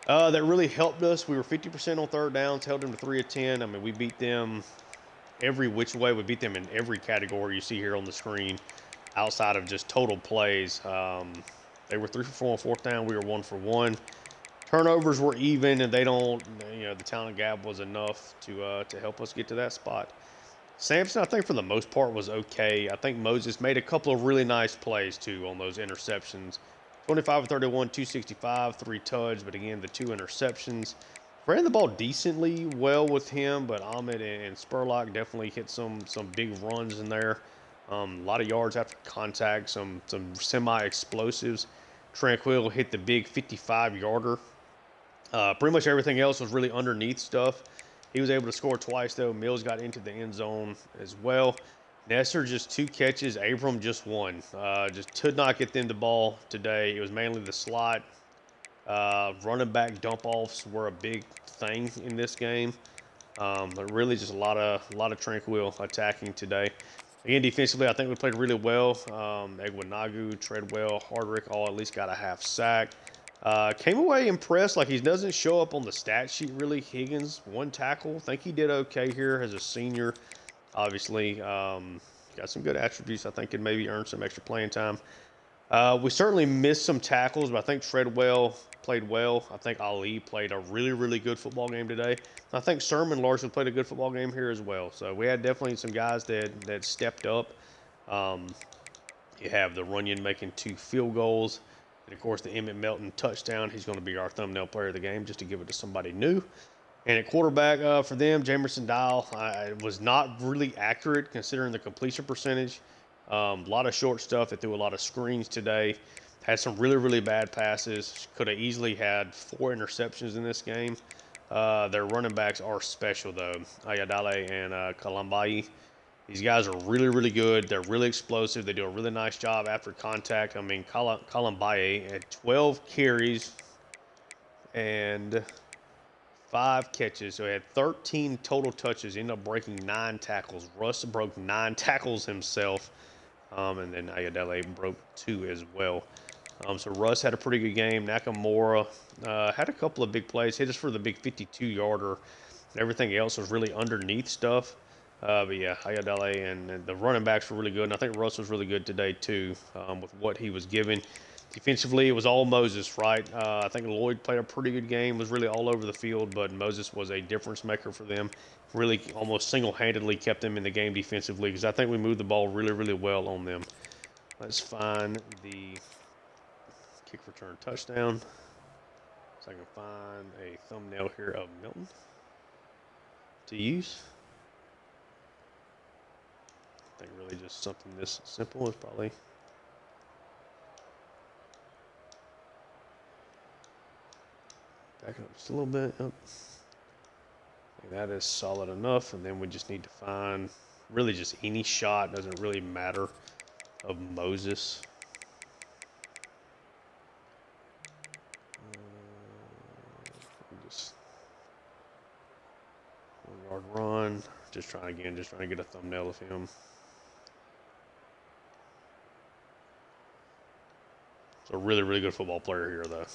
That really helped us. We were 50% on third downs, held them to 3 of 10. I mean, we beat them every which way. We beat them in every category you see here on the screen, outside of just total plays. They were 3 for 4 on fourth down. We were 1 for 1. Turnovers were even, and they don't. The talent gap was enough to help us get to that spot. Sampson, I think for the most part was okay. I think Moses made a couple of really nice plays too on those interceptions. 25 of 31, 265, 3 tuds, but again the 2 interceptions. Ran the ball decently well with him, but Ahmed and Spurlock definitely hit some big runs in there. A lot of yards after contact, some semi-explosives. Tranquil hit the big 55-yarder. Pretty much everything else was really underneath stuff. He was able to score twice, though. Mills got into the end zone as well. Nestor just 2 catches. Abram just 1. Just could not get them the ball today. It was mainly the slot. Running back dump-offs were a big thing in this game. But really just a lot of Tranquil attacking today. Again, defensively, I think we played really well. Egwanagu, Treadwell, Hardrick all at least got a half sack. Came away impressed. Like, he doesn't show up on the stat sheet really. Higgins, 1 tackle. Think he did okay here as a senior. Obviously, got some good attributes. I think could maybe earn some extra playing time. We certainly missed some tackles, but I think Treadwell played well. I think Ali played a really, really good football game today. I think Sermon largely played a good football game here as well. So we had definitely some guys that stepped up. You have the Runyon making 2 field goals. And, of course, the Emmett Melton touchdown. He's going to be our thumbnail player of the game just to give it to somebody new. And at quarterback for them, Jamerson Dial was not really accurate considering the completion percentage. A lot of short stuff. They threw a lot of screens today. Had some really, really bad passes. Could have easily had 4 interceptions in this game. Their running backs are special, though. Ayadale and Kalambai. These guys are really, really good. They're really explosive. They do a really nice job after contact. I mean, Kalambaye had 12 carries and 5 catches. So he had 13 total touches, ended up breaking 9 tackles. Russ broke 9 tackles himself, and then Ayadele broke 2 as well. So Russ had a pretty good game. Nakamura had a couple of big plays. Hit us for the big 52-yarder. Everything else was really underneath stuff. But yeah, Ayadele and the running backs were really good. And I think Russ was really good today too with what he was given. Defensively, it was all Moses, right? I think Lloyd played a pretty good game, was really all over the field, but Moses was a difference maker for them. Really almost single-handedly kept them in the game defensively because I think we moved the ball really, really well on them. Let's find the kick return touchdown. So I can find a thumbnail here of Milton to use. I think really just something this simple is probably back up just a little bit. Yep. I think that is solid enough, and then we just need to find really just any shot, doesn't really matter, of Moses. Just 1-yard run. Just trying to get a thumbnail of him. He's a really, really good football player here, though.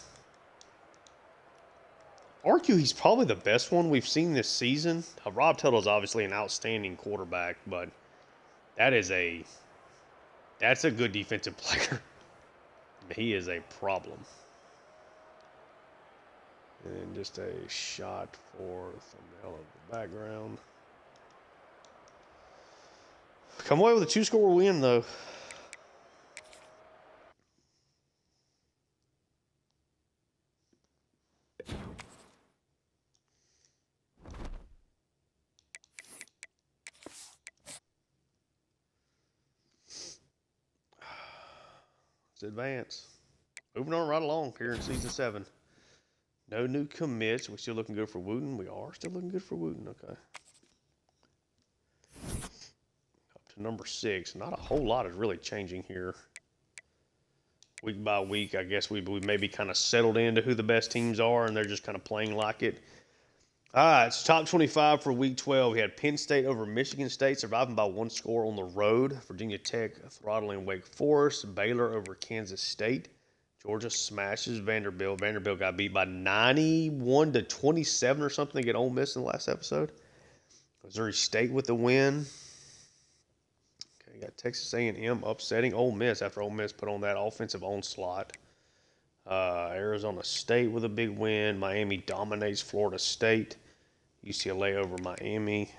Argue he's probably the best one we've seen this season. Rob Tuttle's obviously an outstanding quarterback, but that's a good defensive player. He is a problem. And just a shot for thumbnail of the background. Come away with a 2-score win, though. Let's advance. Moving on right along here in Season 7. No new commits. We're still looking good for Wooten. We are still looking good for Wooten. Okay. Up to number 6. Not a whole lot is really changing here. Week by week, I guess we maybe kind of settled into who the best teams are, and they're just kind of playing like it. All right, it's top 25 for Week 12. We had Penn State over Michigan State, surviving by one score on the road. Virginia Tech throttling Wake Forest. Baylor over Kansas State. Georgia smashes Vanderbilt. Vanderbilt got beat by 91 to 27 or something to get Ole Miss in the last episode. Missouri State with the win. Okay, got Texas A&M upsetting Ole Miss after Ole Miss put on that offensive onslaught. Arizona State with a big win. Miami dominates Florida State. UCLA over Miami.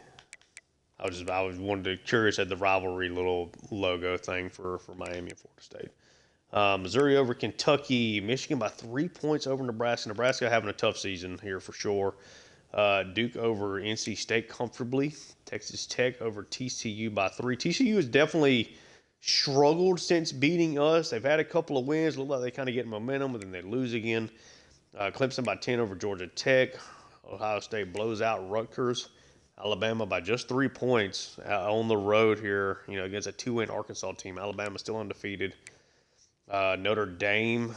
I was curious at the rivalry little logo thing for Miami and Florida State. Missouri over Kentucky. Michigan by 3 points over Nebraska. Nebraska having a tough season here for sure. Duke over NC State comfortably. Texas Tech over TCU by 3. TCU has definitely struggled since beating us. They've had a couple of wins. Look like they kind of get momentum, but then they lose again. Clemson by 10 over Georgia Tech. Ohio State blows out Rutgers. Alabama by just 3 points on the road here, against a 2-win Arkansas team. Alabama still undefeated. Notre Dame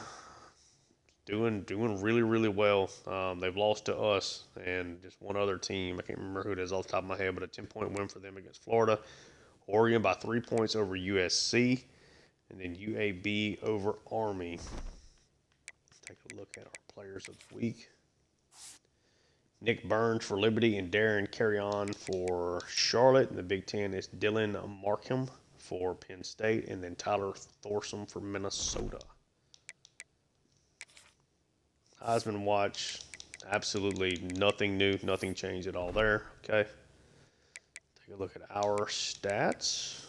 doing really, really well. They've lost to us and just one other team. I can't remember who it is off the top of my head, but a 10-point win for them against Florida. Oregon by 3 points over USC. And then UAB over Army. Take a look at our players of the week. Nick Burns for Liberty and Darren Carry-On for Charlotte. In the Big Ten is Dylan Markham for Penn State. And then Tyler Thorson for Minnesota. Heisman watch, absolutely nothing new, nothing changed at all there. Okay. Take a look at our stats.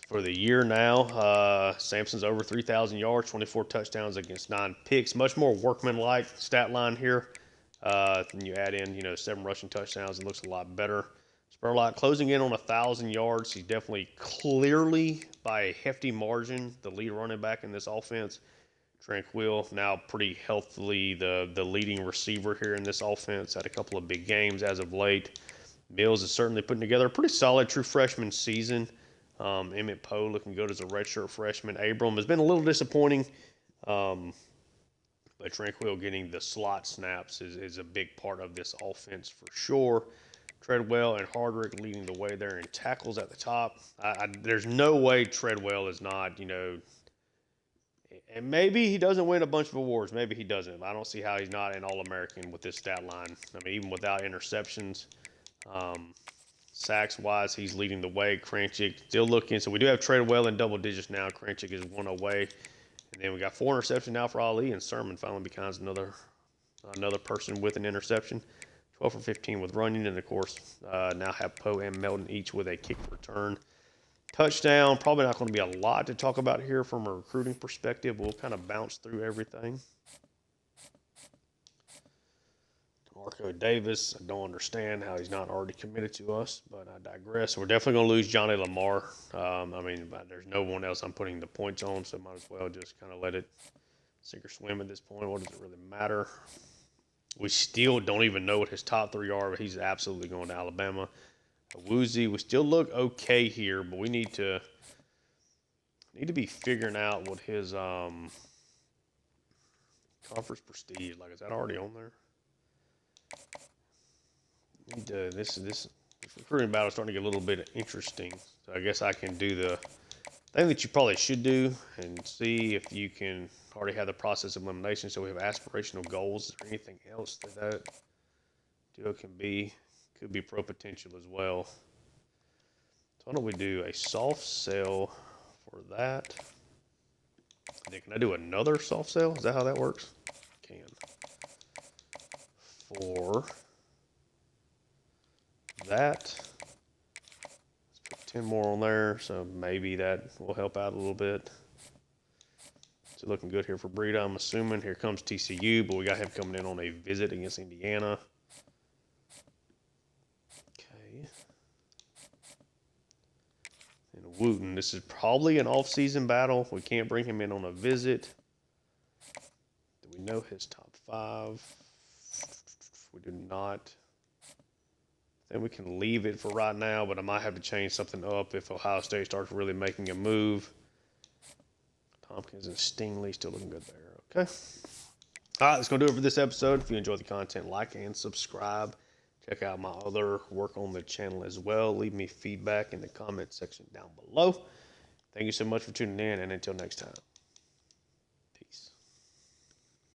For the year now, Sampson's over 3,000 yards, 24 touchdowns against 9 picks. Much more workmanlike stat line here. Then you add in, 7 rushing touchdowns. It looks a lot better. Spurlock closing in on 1,000 yards. He's definitely clearly by a hefty margin the lead running back in this offense. Tranquil now pretty healthily the leading receiver here in this offense. Had a couple of big games as of late. Mills is certainly putting together a pretty solid true freshman season. Emmett Poe looking good as a redshirt freshman. Abram has been a little disappointing, but Tranquil getting the slot snaps is a big part of this offense for sure. Treadwell and Hardrick leading the way there in tackles at the top. There's no way Treadwell is not, and maybe he doesn't win a bunch of awards. Maybe he doesn't. I don't see how he's not an All-American with this stat line. I mean, even without interceptions. Sacks-wise, he's leading the way. Kranchik still looking. So we do have Treadwell in double digits now. Kranchik is 1 away. And then we got 4 interceptions now for Ali, and Sermon finally becomes another person with an interception. 12 for 15 with running, and, of course, now have Poe and Melton each with a kick return. Touchdown, probably not going to be a lot to talk about here from a recruiting perspective. We'll kind of bounce through everything. Marco Davis, I don't understand how he's not already committed to us, but I digress. We're definitely going to lose Johnny Lamar. There's no one else I'm putting the points on, so might as well just kind of let it sink or swim at this point. What does it really matter? We still don't even know what his top 3 are, but he's absolutely going to Alabama. Woozy, we still look okay here, but we need to be figuring out what his conference prestige, like, is that already on there? This recruiting battle is starting to get a little bit interesting. So I guess I can do the thing that you probably should do and see if you can already have the process of elimination. So we have aspirational goals. Is there anything else that deal could be pro potential as well? So why don't we do a soft sell for that? And then can I do another soft sell? Is that how that works? Can. For that. Let's put 10 more on there, so maybe that will help out a little bit. It's looking good here for Breida, I'm assuming. Here comes TCU, but we got him coming in on a visit against Indiana. Okay. And Wooten, this is probably an off-season battle. We can't bring him in on a visit. Do we know his top 5? We do not. Then we can leave it for right now, but I might have to change something up if Ohio State starts really making a move. Tompkins and Stingley still looking good there. Okay. All right, that's going to do it for this episode. If you enjoyed the content, like and subscribe. Check out my other work on the channel as well. Leave me feedback in the comment section down below. Thank you so much for tuning in, and until next time.